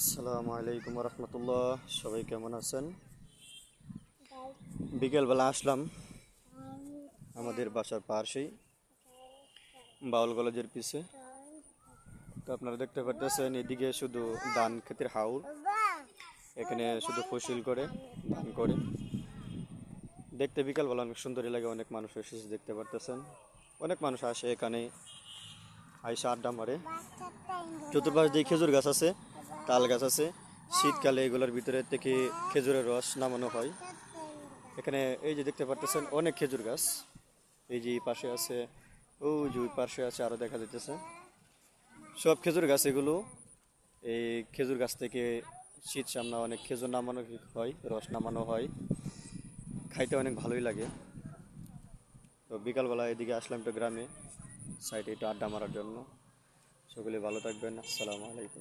আসসালামু আলাইকুম রহমতুল্লাহ। সবাই কেমন আছেন? বিকেলবেলা আসলাম আমাদের বাসার পাশেই বাউল কলেজের পিছে। তো আপনারা দেখতে পারতেছেন এদিকে শুধু ধান ক্ষেতের হাউল, এখানে শুধু ফসল করে ধান করে। দেখতে বিকালবেলা অনেক সুন্দরই লাগে। অনেক মানুষ এসেছে, দেখতে পারতেছেন অনেক মানুষ আসে এখানে, আইসা আড্ডা মারে। চতুর্পাশ দিয়ে খেজুর গাছ আছে, তাল গাছ আছে। শীতকালে এগুলোর ভিতরে থেকে খেজুরের রস নামানো হয়। এখানে এই যে দেখতে পারতেছেন অনেক খেজুর গাছ, এই যে পাশে আছে, ওই যে ওই পাশে আছে, আরো দেখা যাইতেছে সব খেজুর গাছ। এগুলো এই খেজুর গাছ থেকে শীত সামনা অনেক খেজুর নামানো হয়, রস নামানো হয়, খাইতে অনেক ভালোই লাগে। তো বিকালবেলা এদিকে আসলাম একটু গ্রামে সাইডে একটু আড্ডা মারার জন্য। সকলে ভালো থাকবেন। আসসালামু আলাইকুম।